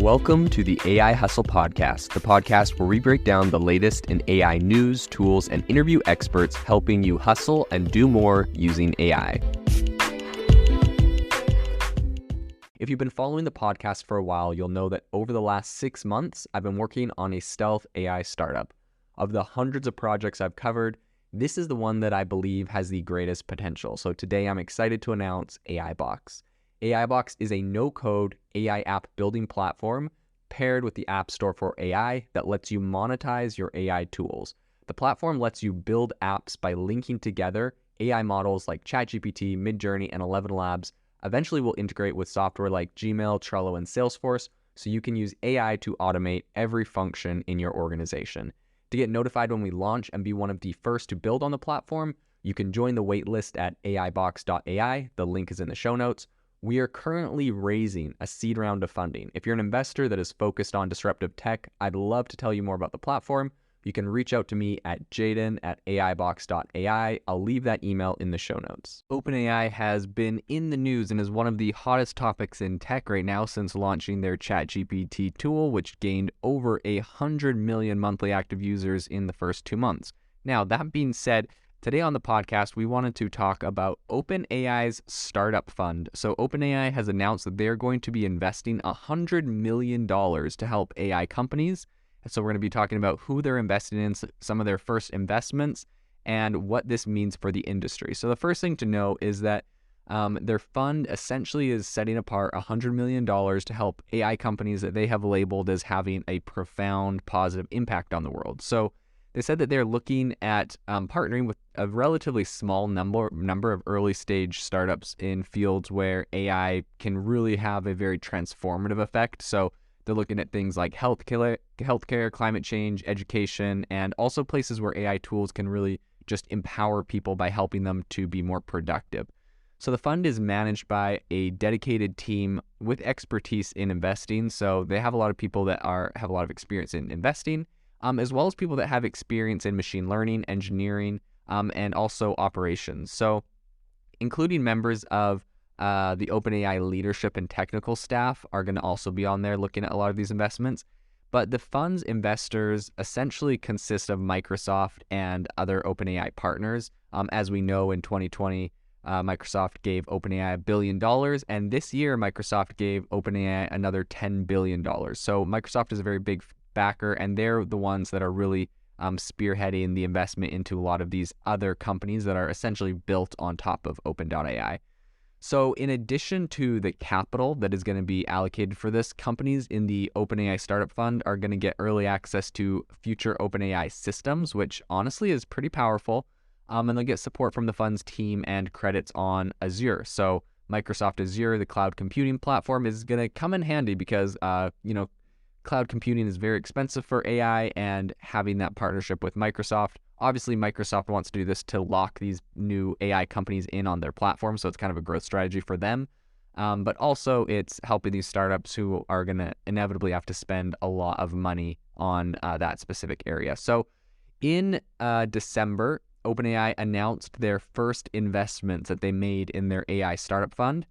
Welcome to the AI Hustle Podcast, the podcast where we break down the latest in AI news, tools, and interview experts helping you hustle and do more using AI. If you've been following the podcast for a while, you'll know that over the last 6 months, I've been working on a stealth AI startup. Of the hundreds of projects I've covered, this is the one that I believe has the greatest potential. So today I'm excited to announce AI Box. AI Box is a no-code AI app building platform paired with the App Store for AI that lets you monetize your AI tools. The platform lets you build apps by linking together AI models like ChatGPT, Midjourney, and 11 Labs. Eventually will integrate with software like Gmail, Trello, and Salesforce, so you can use AI to automate every function in your organization. To get notified when we launch and be one of the first to build on the platform, you can join the waitlist at aibox.ai. The link is in the show notes. We are currently raising a seed round of funding. If you're an investor that is focused on disruptive tech, I'd love to tell you more about the platform. You can reach out to me at jaden@aibox.ai. I'll leave that email in the show notes. OpenAI has been in the news and is one of the hottest topics in tech right now since launching their ChatGPT tool, which gained over 100 million monthly active users in the first 2 months. Now, that being said, today on the podcast, we wanted to talk about OpenAI's startup fund. So OpenAI has announced that they're going to be investing $100 million to help AI companies. So we're going to be talking about who they're investing in, some of their first investments, and what this means for the industry. So the first thing to know is that their fund essentially is setting apart $100 million to help AI companies that they have labeled as having a profound positive impact on the world. So they said that they're looking at partnering with a relatively small number of early stage startups in fields where AI can really have a very transformative effect. So they're looking at things like healthcare, climate change, education, and also places where AI tools can really just empower people by helping them to be more productive. So the fund is managed by a dedicated team with expertise in investing. So they have a lot of people that have a lot of experience in investing, as well as people that have experience in machine learning, engineering, and also operations. So including members of the OpenAI leadership and technical staff are going to also be on there looking at a lot of these investments. But the fund's investors essentially consist of Microsoft and other OpenAI partners. As we know, in 2020, Microsoft gave OpenAI $1 billion, and this year Microsoft gave OpenAI another $10 billion. So Microsoft is a very big backer, and they're the ones that are really spearheading the investment into a lot of these other companies that are essentially built on top of OpenAI. So in addition to the capital that is going to be allocated for this, companies in the OpenAI Startup Fund are going to get early access to future OpenAI systems, which honestly is pretty powerful. And they'll get support from the fund's team and credits on Azure. So Microsoft Azure, the cloud computing platform, is going to come in handy because, cloud computing is very expensive for AI, and having that partnership with Microsoft. Obviously, Microsoft wants to do this to lock these new AI companies in on their platform, so it's kind of a growth strategy for them. But also, it's helping these startups who are going to inevitably have to spend a lot of money on that specific area. So in December, OpenAI announced their first investments that they made in their AI startup fund.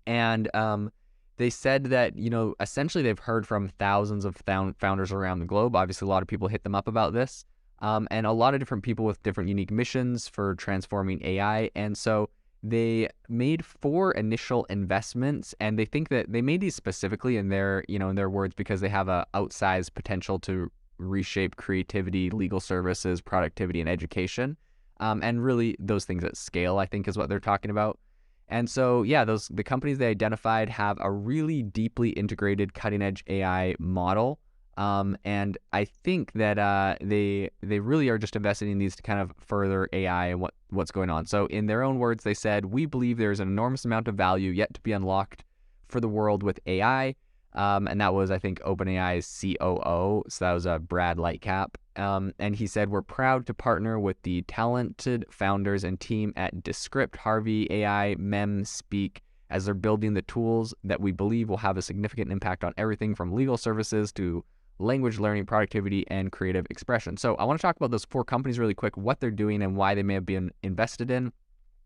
And they said that, essentially they've heard from thousands of founders around the globe. Obviously, a lot of people hit them up about this. And a lot of different people with different unique missions for transforming AI. And so they made 4 initial investments, and they think that they made these specifically in their words because they have a outsized potential to reshape creativity, legal services, productivity, and education. And really those things at scale, I think, is what they're talking about. And so, the companies they identified have a really deeply integrated cutting-edge AI model. And I think that they really are just investing in these to kind of further AI and what's going on. So in their own words, they said, "We believe there's an enormous amount of value yet to be unlocked for the world with AI." And that was, I think, OpenAI's COO. So that was Brad Lightcap. And he said, "We're proud to partner with the talented founders and team at Descript, Harvey, AI, Mem, Speak, as they're building the tools that we believe will have a significant impact on everything from legal services to language learning, productivity, and creative expression." So I want to talk about those 4 companies really quick, what they're doing and why they may have been invested in.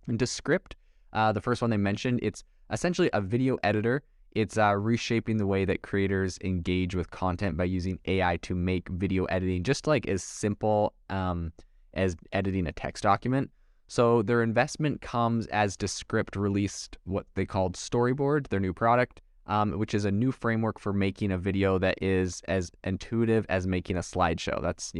And Descript, the first one they mentioned, it's essentially a video editor It's reshaping the way that creators engage with content by using AI to make video editing just like as simple as editing a text document. So their investment comes as Descript released what they called Storyboard, their new product, which is a new framework for making a video that is as intuitive as making a slideshow. That's,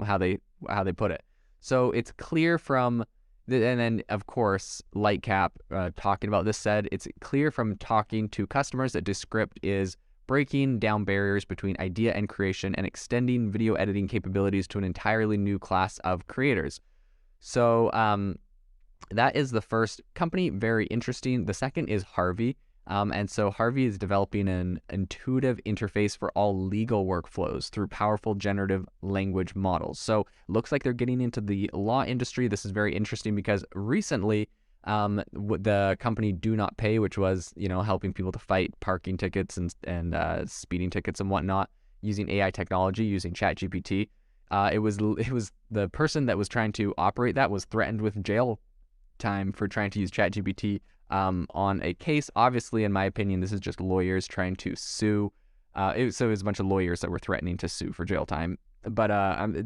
how they put it. So it's clear from and then, of course, Lightcap talking about this said, it's clear from talking to customers that Descript is breaking down barriers between idea and creation and extending video editing capabilities to an entirely new class of creators. So that is the first company, very interesting. The second is Harvey. And so Harvey is developing an intuitive interface for all legal workflows through powerful generative language models. So looks like they're getting into the law industry. This is very interesting because recently the company Do Not Pay, which was, helping people to fight parking tickets and speeding tickets and whatnot using AI technology, using ChatGPT. It was the person that was trying to operate that was threatened with jail time for trying to use ChatGPT on a case. Obviously, in my opinion, this is just lawyers trying to sue. So it was a bunch of lawyers that were threatening to sue for jail time. But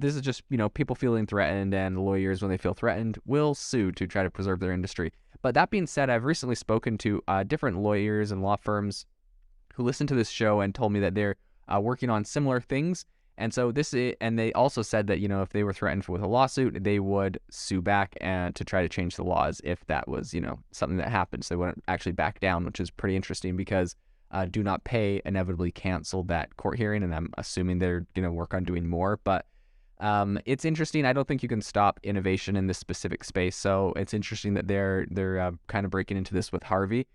this is just, people feeling threatened, and lawyers, when they feel threatened, will sue to try to preserve their industry. But that being said, I've recently spoken to different lawyers and law firms who listened to this show and told me that they're working on similar things. And so and they also said that, if they were threatened with a lawsuit, they would sue back and to try to change the laws if that was, something that happened. So they wouldn't actually back down, which is pretty interesting because Do Not Pay inevitably canceled that court hearing, and I'm assuming they're going to work on doing more. But it's interesting. I don't think you can stop innovation in this specific space. So it's interesting that they're kind of breaking into this with Harvey.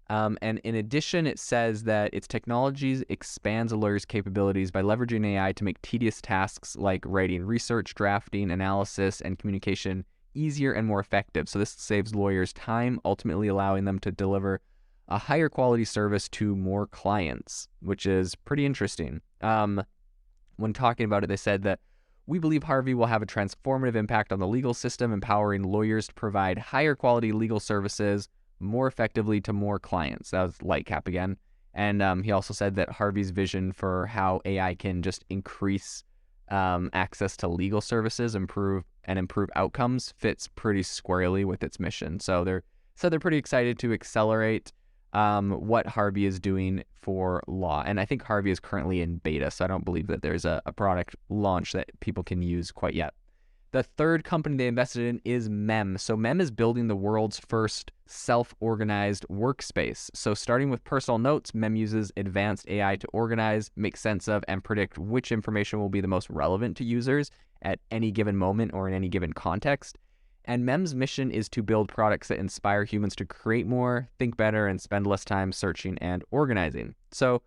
And in addition, it says that its technologies expands a lawyer's capabilities by leveraging AI to make tedious tasks like writing research, drafting, analysis, and communication easier and more effective. So this saves lawyers time, ultimately allowing them to deliver a higher quality service to more clients, which is pretty interesting. When talking about it, they said that we believe Harvey will have a transformative impact on the legal system, empowering lawyers to provide higher quality legal services more effectively to more clients. That was Lightcap again. And he also said that Harvey's vision for how AI can just increase access to legal services, improve outcomes fits pretty squarely with its mission. So they're pretty excited to accelerate what Harvey is doing for law. And I think Harvey is currently in beta, so I don't believe that there's a product launch that people can use quite yet. The third company they invested in is Mem. So Mem is building the world's first self-organized workspace. So starting with personal notes, Mem uses advanced AI to organize, make sense of, and predict which information will be the most relevant to users at any given moment or in any given context. And Mem's mission is to build products that inspire humans to create more, think better, and spend less time searching and organizing. So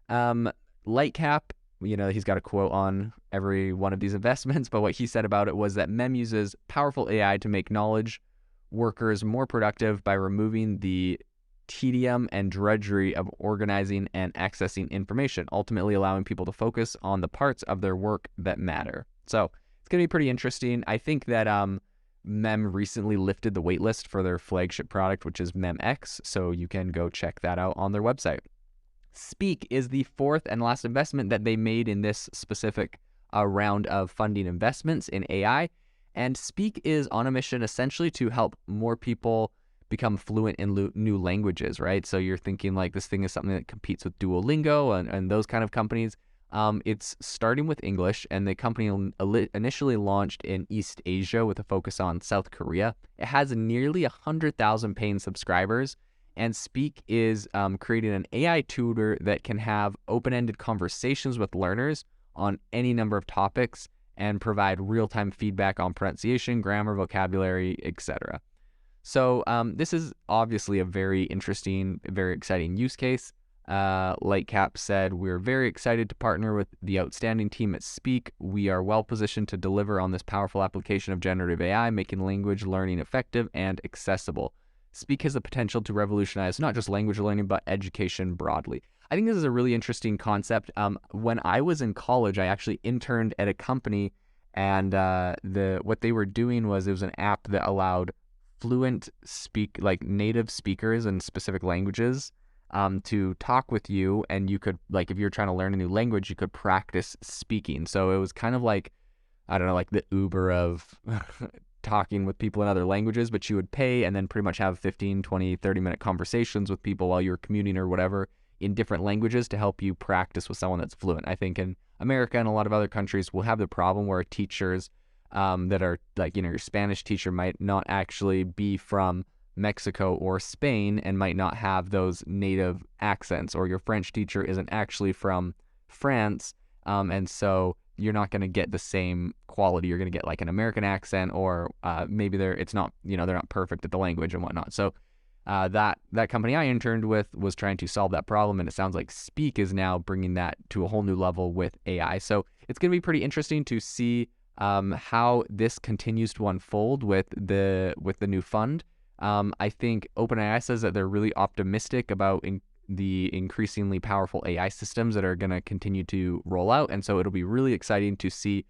Lightcap, he's got a quote on every one of these investments, but what he said about it was that Mem uses powerful AI to make knowledge workers more productive by removing the tedium and drudgery of organizing and accessing information, ultimately allowing people to focus on the parts of their work that matter. So it's going to be pretty interesting. I think that Mem recently lifted the waitlist for their flagship product, which is MEMX, so you can go check that out on their website. Speak is the fourth and last investment that they made in this specific round of funding investments in AI. And Speak is on a mission essentially to help more people become fluent in new languages, right? So you're thinking like this thing is something that competes with Duolingo and those kind of companies. It's starting with English, and the company initially launched in East Asia with a focus on South Korea. It has nearly 100,000 paying subscribers. And Speak is creating an AI tutor that can have open-ended conversations with learners on any number of topics and provide real-time feedback on pronunciation, grammar, vocabulary, etc. So this is obviously a very interesting, very exciting use case. Lightcap said, "We're very excited to partner with the outstanding team at Speak. We are well positioned to deliver on this powerful application of generative AI, making language learning effective and accessible. Speak has the potential to revolutionize not just language learning, but education broadly." I think this is a really interesting concept. When I was in college, I actually interned at a company, and what they were doing was it was an app that allowed native speakers in specific languages to talk with you, and you could, like, if you're trying to learn a new language, you could practice speaking. So it was kind of like, I don't know, like the Uber of talking with people in other languages, but you would pay and then pretty much have 15, 20, 30-minute conversations with people while you're commuting or whatever in different languages to help you practice with someone that's fluent. I think in America and a lot of other countries will have the problem where teachers that are like, your Spanish teacher might not actually be from Mexico or Spain and might not have those native accents, or your French teacher isn't actually from France, and so you're not going to get the same quality. You're going to get like an American accent, or maybe they're not perfect at the language and whatnot. So that company I interned with was trying to solve that problem, and it sounds like Speak is now bringing that to a whole new level with AI. So it's going to be pretty interesting to see how this continues to unfold with the new fund. I think OpenAI says that they're really optimistic about the increasingly powerful AI systems that are going to continue to roll out. And so it'll be really exciting to see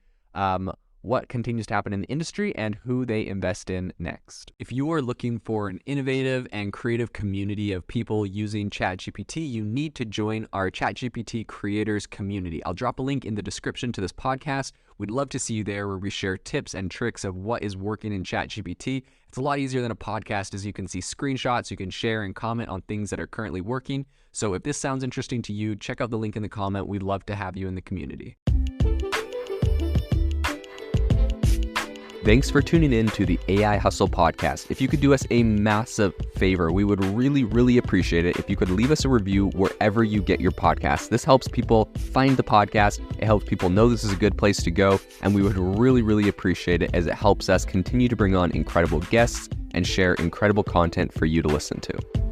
what continues to happen in the industry and who they invest in next. If you are looking for an innovative and creative community of people using ChatGPT, you need to join our ChatGPT creators community. I'll drop a link in the description to this podcast. We'd love to see you there, where we share tips and tricks of what is working in ChatGPT. It's a lot easier than a podcast, as you can see screenshots, you can share and comment on things that are currently working. So if this sounds interesting to you, check out the link in the comment. We'd love to have you in the community. Thanks for tuning in to the AI Hustle podcast. If you could do us a massive favor, we would really, really appreciate it if you could leave us a review wherever you get your podcasts. This helps people find the podcast. It helps people know this is a good place to go. And we would really, really appreciate it, as it helps us continue to bring on incredible guests and share incredible content for you to listen to.